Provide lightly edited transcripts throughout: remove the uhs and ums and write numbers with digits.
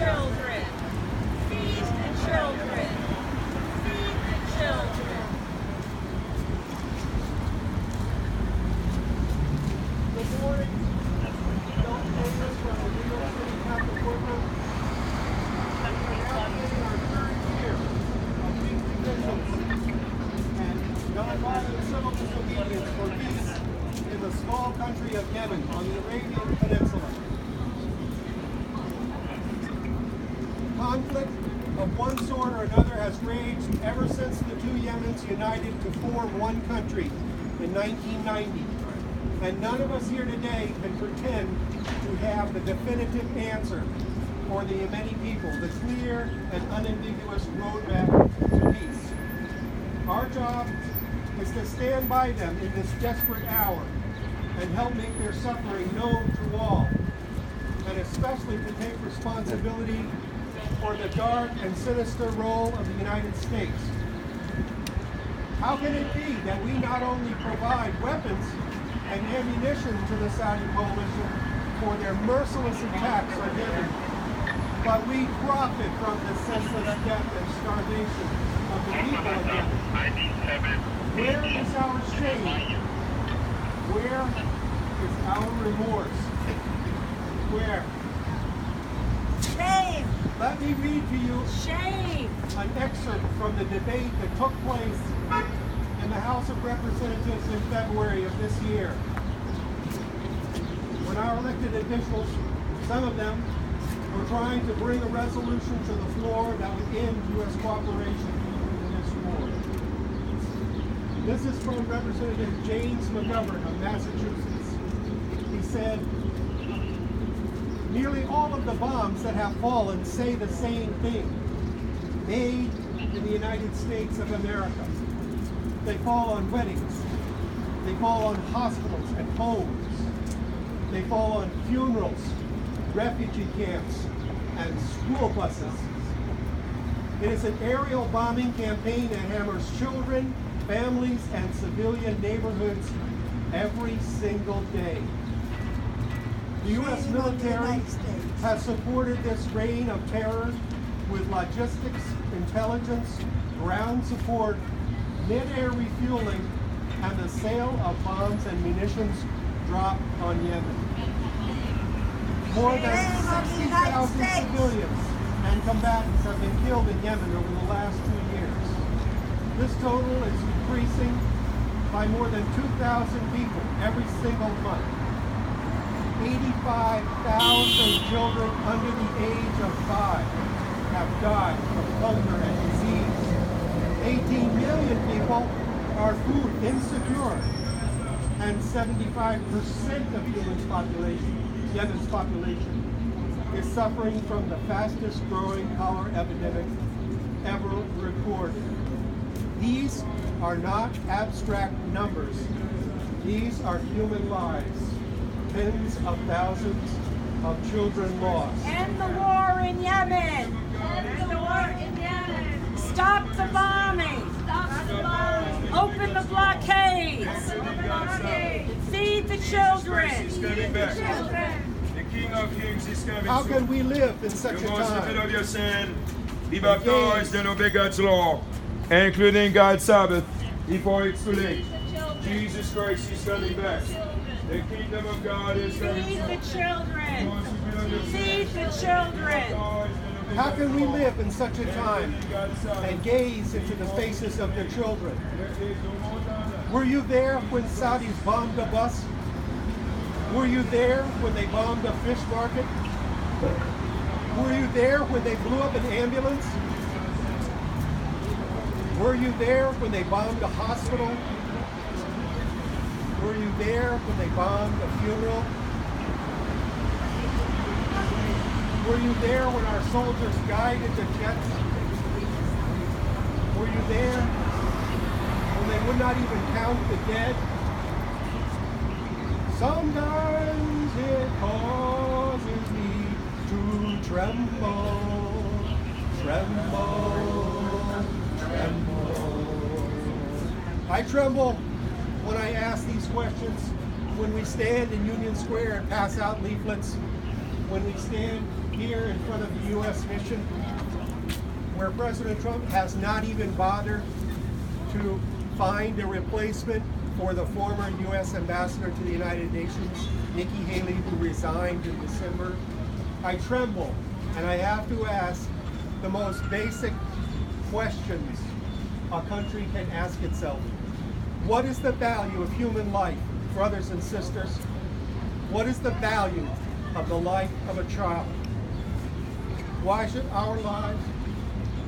children. Feed the children. Feed the children. Good morning. Don't take us from the New York City Catholic Courtroom. We're navigating our third year of weekly vigils and nonviolent civil disobedience for peace in the small country of Yemen on the Arabian Peninsula. Conflict of one sort or another has raged ever since the two Yemens united to form one country in 1990. And none of us here today can pretend to have the definitive answer for the Yemeni people, the clear and unambiguous roadmap to peace. Our job is to stand by them in this desperate hour and help make their suffering known to all, and especially to take responsibility for the dark and sinister role of the United States. How can it be that we not only provide weapons and ammunition to the Saudi coalition for their merciless attacks on Yemen, but we profit from the senseless death and starvation of the people of Yemen? Where is our shame? Where is our remorse? Where? Shame! Let me read to you Shame! an excerpt from the debate that took place in the House of Representatives in February of this year, when our elected officials, some of them, were trying to bring a resolution to the floor that would end U.S. cooperation in this war. This is from Representative James McGovern of Massachusetts. He said, "Nearly all of the bombs that have fallen say the same thing. Made in the United States of America. They fall on weddings. They fall on hospitals and homes. They fall on funerals, refugee camps, and school buses. It is an aerial bombing campaign that hammers children, families, and civilian neighborhoods every single day. The U.S. military has supported this reign of terror with logistics, intelligence, ground support, mid-air refueling, and the sale of bombs and munitions dropped on Yemen. More than 60,000 civilians and combatants have been killed in Yemen over the last 2 years. This total is increasing by more than 2,000 people every single month. 85,000 children under the age of 5 have died of hunger and disease. 18 million people are food insecure, and 75% of Yemen's population is suffering from the fastest growing cholera epidemic ever recorded. These are not abstract numbers. These are human lives. Tens of thousands of children lost. End the war in Yemen! End the war in Yemen! Stop the bombing! Stop the bombing! Open the blockades! Open the blockades! Feed the children! Feed the children! The King of Kings is coming. How can we live in such a You must repent time? of your sin, be baptized, and obey God's law, including God's Sabbath, before it's too late. Jesus Christ is coming back. The kingdom of God is coming. Feed the children! Feed the children! How can we live in such a time and gaze into the faces of their children? Were you there when Saudis bombed a bus? Were you there when they bombed a fish market? Were you there when they blew up an ambulance? Were you there when they bombed a hospital? Were you there when they bombed a funeral? Were you there when our soldiers guided the jets? Were you there when they would not even count the dead? Sometimes it causes me to tremble, tremble, tremble. I tremble when I ask these questions, when we stand in Union Square and pass out leaflets. when we stand here in front of the U.S. mission, where President Trump has not even bothered to find a replacement for the former U.S. ambassador to the United Nations, Nikki Haley, who resigned in December, I tremble, and I have to ask the most basic questions a country can ask itself. What is the value of human life, brothers and sisters? What is the value of the life of a child? Why should our lives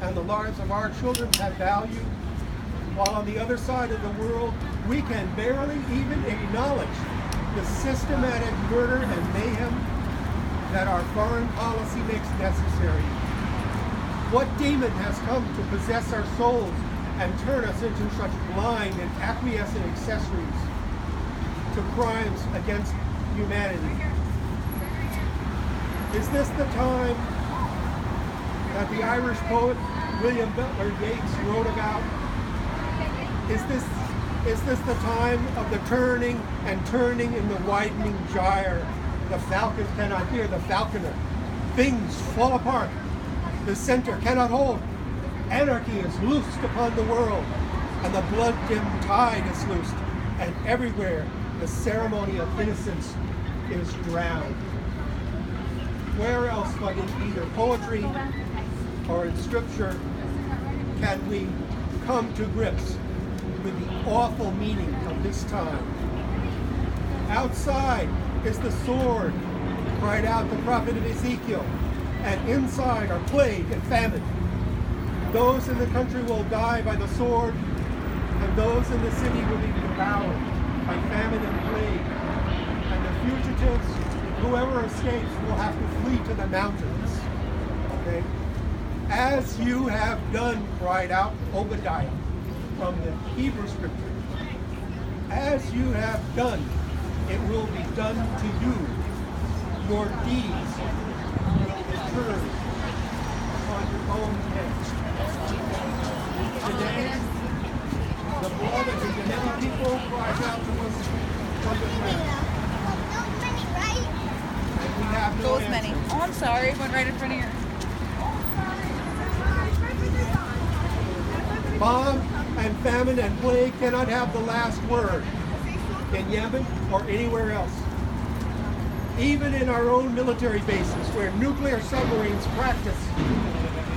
and the lives of our children have value, while on the other side of the world we can barely even acknowledge the systematic murder and mayhem that our foreign policy makes necessary? What demon has come to possess our souls and turn us into such blind and acquiescent accessories to crimes against humanity? Is this the time that the Irish poet William Butler Yeats wrote about? Is this the time of the turning and turning in the widening gyre? The falcon cannot hear the falconer. Things fall apart. The center cannot hold. Anarchy is loosed upon the world, and the blood-dimmed tide is loosed, and everywhere the ceremony of innocence is drowned. Where else but in either poetry or in scripture can we come to grips with the awful meaning of this time? Outside is the sword, cried out the prophet of Ezekiel, and inside are plague and famine. Those in the country will die by the sword, and those in the city will be devoured by famine and plague. And the fugitives, whoever escapes, will have to flee to the mountains. Okay? As you have done, cried out Obadiah from the Hebrew scripture. As you have done, it will be done to you. Your deeds will return upon your own heads. Today, the blood of the Yemen people cries out to us from the ground. And we have no Those many. answer. Oh, I'm sorry. Went right in front of your... Bomb and famine and plague cannot have the last word in Yemen or anywhere else. Even in our own military bases, where nuclear submarines practice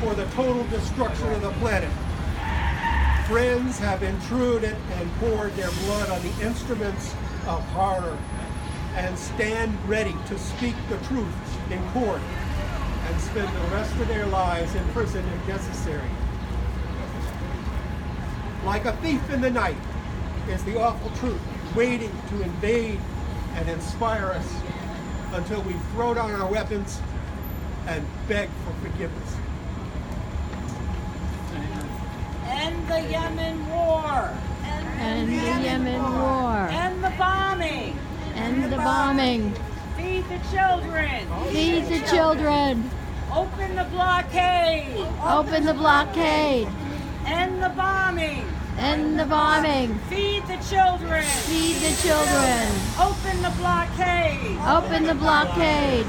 for the total destruction of the planet, friends have intruded and poured their blood on the instruments of horror and stand ready to speak the truth in court and spend the rest of their lives in prison if necessary. Like a thief in the night is the awful truth, waiting to invade and inspire us until we throw down our weapons and beg for forgiveness. End the Yemen war. End the Yemen war. End the bombing. End the bombing. Feed the children. Feed the children. Open the blockade. Open the blockade. End the bombing. End the bombing. Feed the children. Feed the children. Open the blockade. Open the blockade.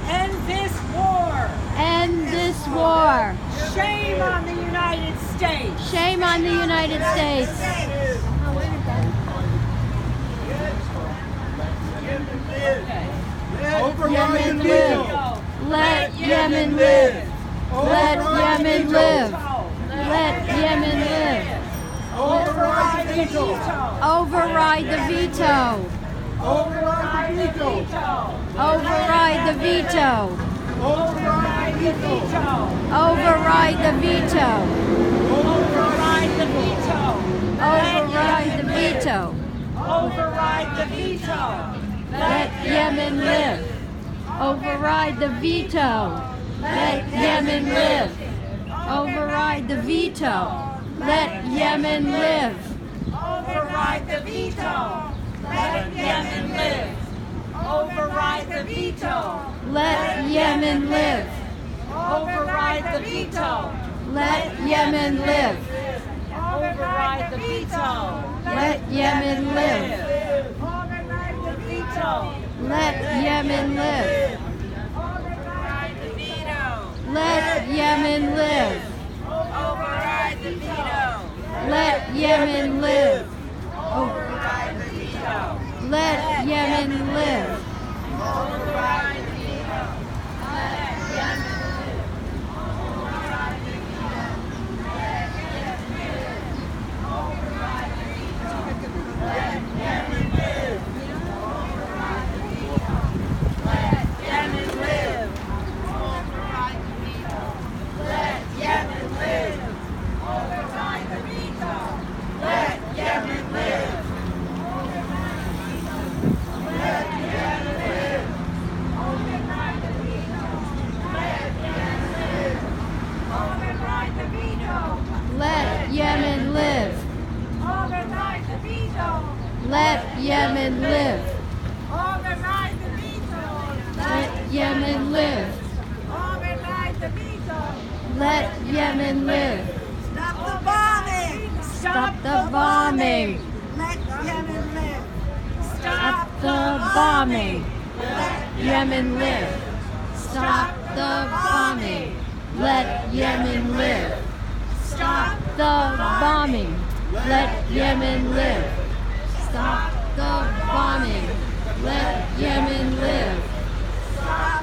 End this war. End this war. Shame on the United States. Shame on the United States. Override the veto. Let Yemen live. Let Yemen live. Let Yemen live. Override the veto. Override the veto. Override the veto. Override the veto. Override the veto. Override the veto. Override the veto. Override the veto. Override the veto. Let Yemen live. Override the veto. Let Yemen live. Override the veto. Let Yemen live. Override the veto. Let Yemen live. Override the veto. Let Yemen live. Override the veto. Let Yemen live. Override the veto. Let Yemen live. Override the veto. Let Yemen live. Yemen live. Override the veto. Let Yemen live. Override the veto. Let Yemen live. Override the veto. Let Yemen live. Override the veto. Let Yemen live. Override the veto. Let Yemen live. Override the veto. Let Yemen live. Override the veto. Let Yemen live. Let Yemen live. Override the veto. Let Yemen live. Override the veto. Let Yemen live. Override the veto. Let Yemen live. Override the veto. Let Yemen live. Override the veto. Let Yemen live. Stop the bombing. Stop the bombing. Let Yemen live. Stop the bombing. Let Yemen live. Stop the bombing. Let Yemen live. Stop the bombing. Let Yemen live. Stop the bombing. Let Yemen live. Stop